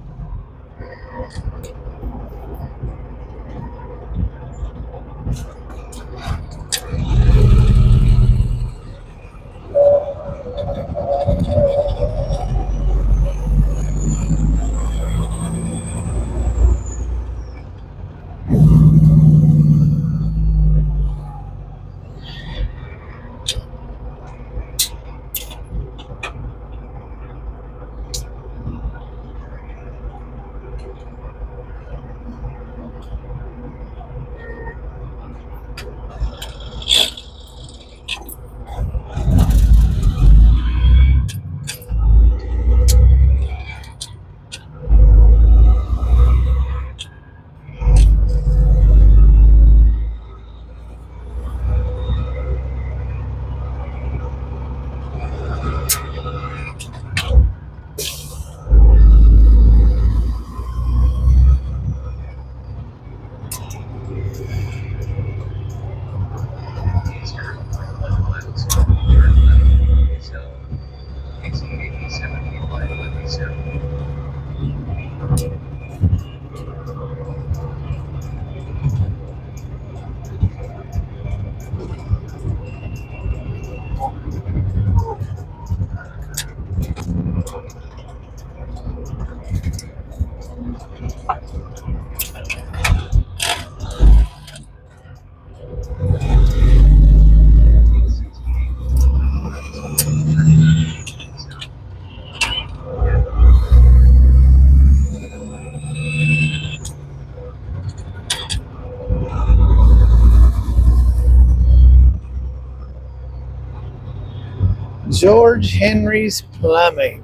George Henry's Plumbing.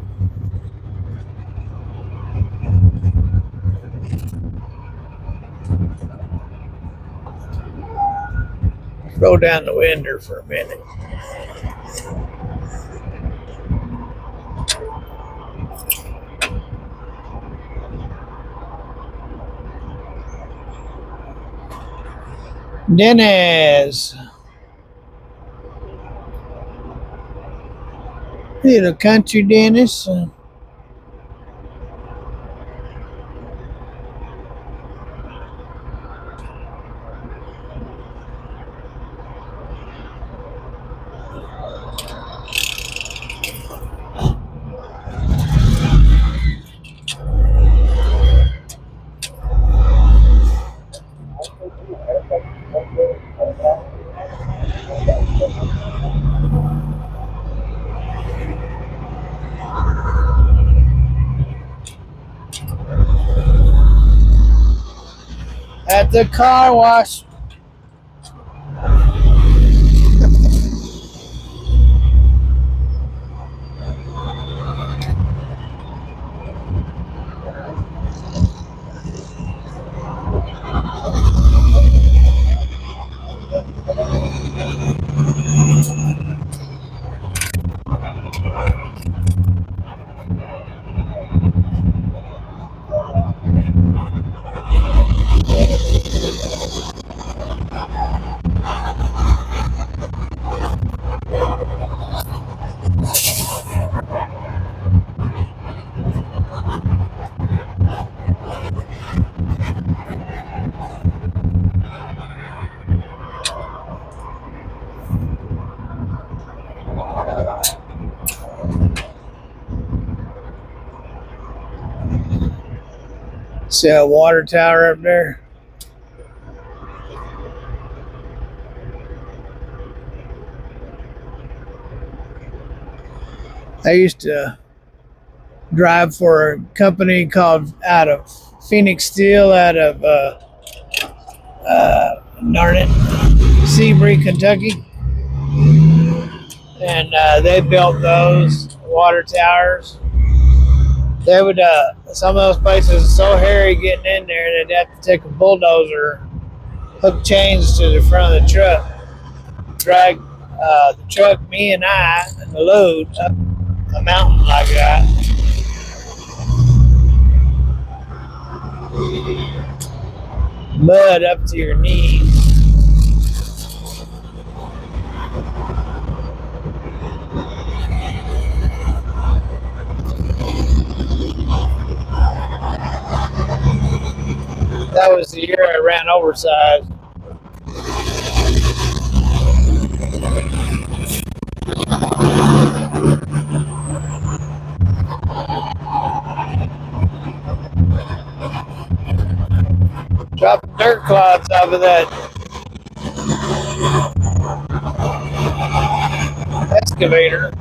Roll down the window for a minute. Dennis. Little country Dennis. At the car wash. See that water tower up there? I used to drive for a company called out of Phoenix Steel, out of darn it, Seabury, Kentucky, and they built those water towers. They would some of those places are so hairy getting in there, they'd have to take a bulldozer, hook chains to the front of the truck, drag the truck, me and I, and the load up a mountain like that. Mud up to your knees. That was the year I ran oversized. Dropping dirt clods off of that excavator.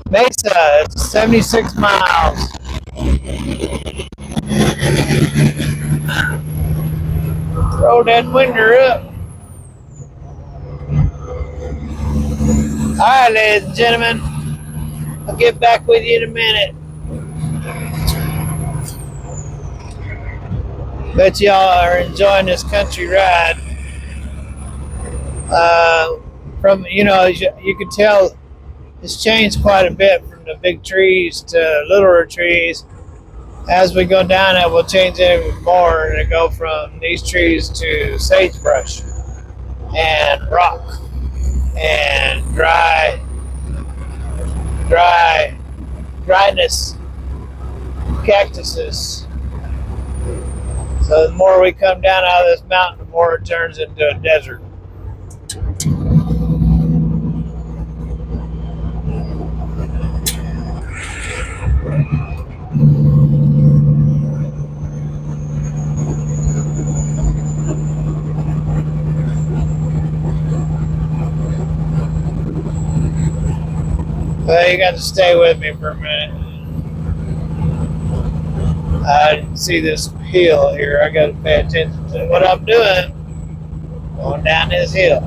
Mesa, it's 76 miles. Throw that window up. Alright, ladies and gentlemen, I'll get back with you in a minute. Bet y'all are enjoying this country ride. From, you know, you can tell it's changed quite a bit from the big trees to littler trees. As we go down it, we'll change it even more and go from these trees to sagebrush and rock and dryness, cactuses. So the more we come down out of this mountain, the more it turns into a desert. Well, you got to stay with me for a minute. I didn't see this hill here. I got to pay attention to what I'm doing. Going down this hill.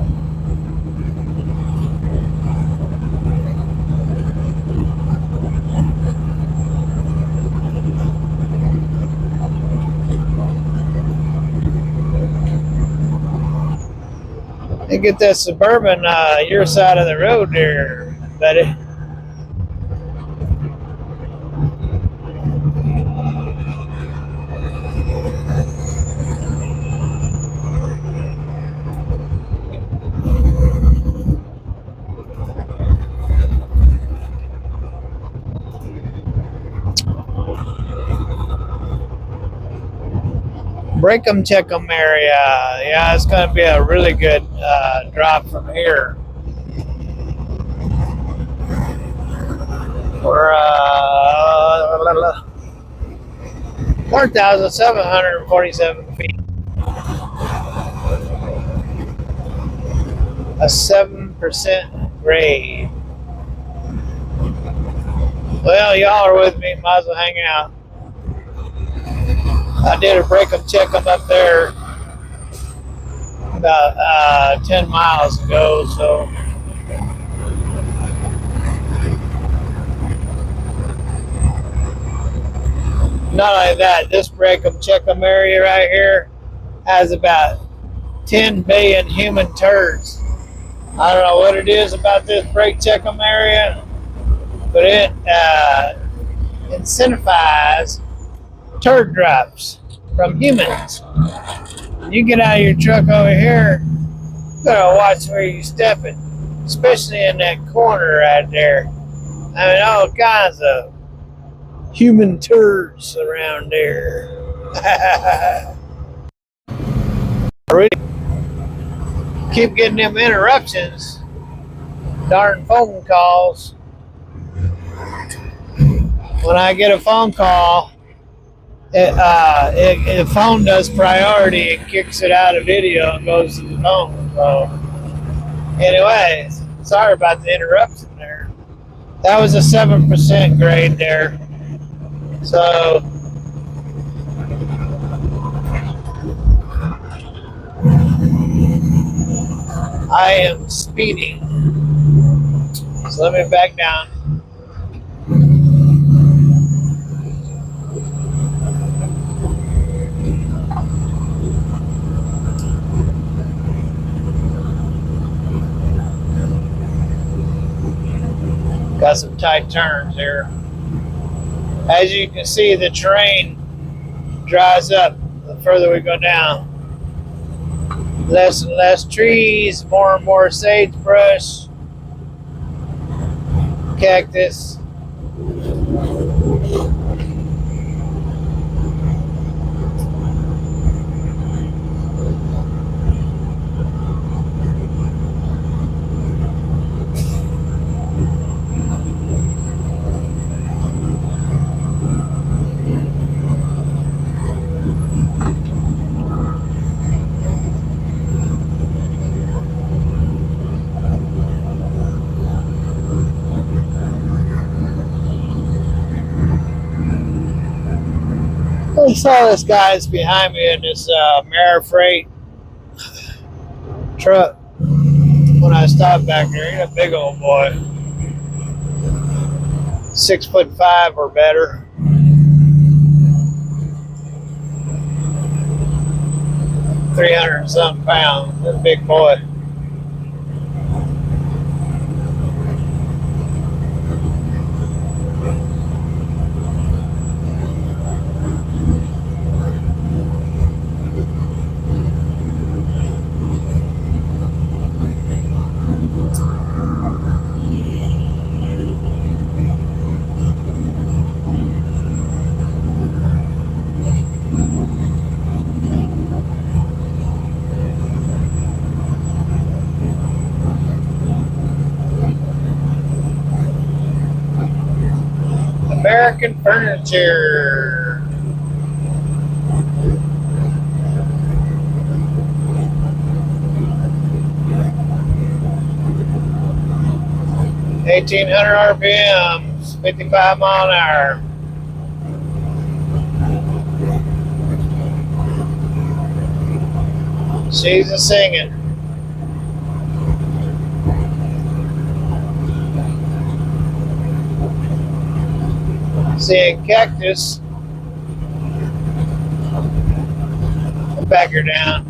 And get that Suburban your side of the road there, buddy. Break 'em, check 'em area. Yeah, it's going to be a really good drop from here. We're 4,747 feet. A 7% grade. Well, y'all are with me. Might as well hang out. I did a break 'em, check 'em up there about 10 miles ago, so not only that, this break 'em, check 'em area right here has about 10 billion human turds. I don't know what it is about this break check 'em area, but it incentivizes turd drops from humans. When you get out of your truck over here, you gotta watch where you're stepping, especially in that corner right there. I mean, all kinds of human turds around there. Really keep getting them interruptions, darn phone calls. When I get a phone call, the phone does priority and kicks it out of video and goes to the phone. So, anyway, sorry about the interruption there. That was a 7% grade there. So, I am speeding. So let me back down. Got some tight turns here. As you can see, the terrain dries up the further we go down. Less and less trees, more and more sagebrush, cactus. I saw this guy's behind me in this Mara Freight truck when I stopped back there. He's a big old boy, 6'5" or better. $300 and something pounds. That big boy. American Furniture. $1,800 RPMs, 55 mile an hour. She's a singing. Seeing cactus. Back her down.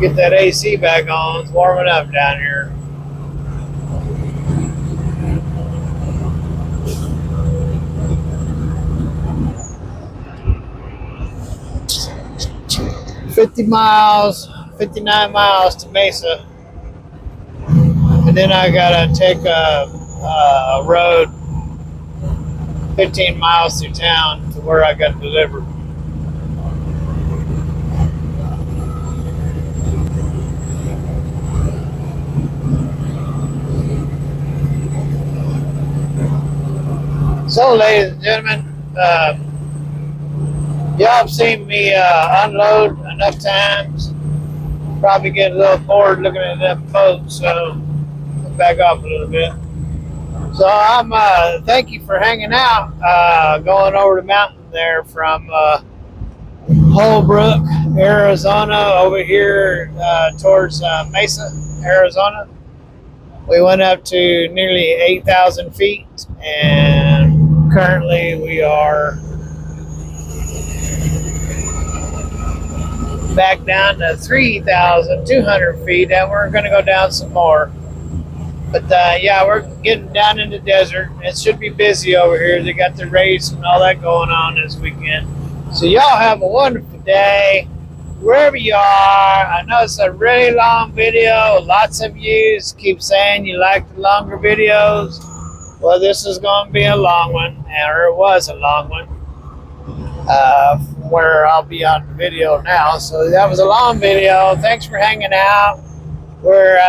Get that AC back on. It's warming up down here. $50 59 miles to Mesa. And then I gotta take a road 15 miles through town to where I got delivered. So, ladies and gentlemen, y'all have seen me unload enough times. Probably get a little bored looking at them boats, so I'll back off a little bit. So I'm thank you for hanging out. Going over the mountain there from Holbrook, Arizona, over here towards Mesa, Arizona. We went up to nearly 8,000 feet, and currently we are back down to 3,200 feet, and we're going to go down some more. But yeah, we're getting down in the desert. It should be busy over here. They got the race and all that going on this weekend. So y'all have a wonderful day wherever you are. I know it's a really long video. Lots of you keep saying you like the longer videos. Well, this is going to be a long one, or it was a long one, where I'll be on the video now. So that was a long video. Thanks for hanging out. We're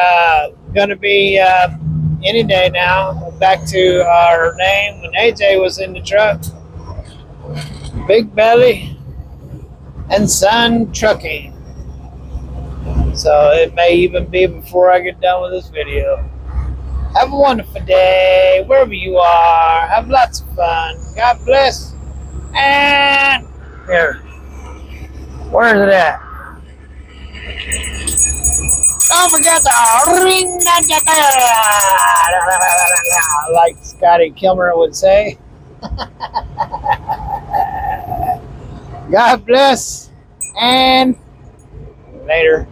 going to be any day now back to our name when AJ was in the truck. Big Belly and Son Trucking. So it may even be before I get done with this video. Have a wonderful day wherever you are. Have lots of fun. God bless. And here, where's it at? Don't forget to ring that bell, like Scotty Kilmer would say. God bless, and later.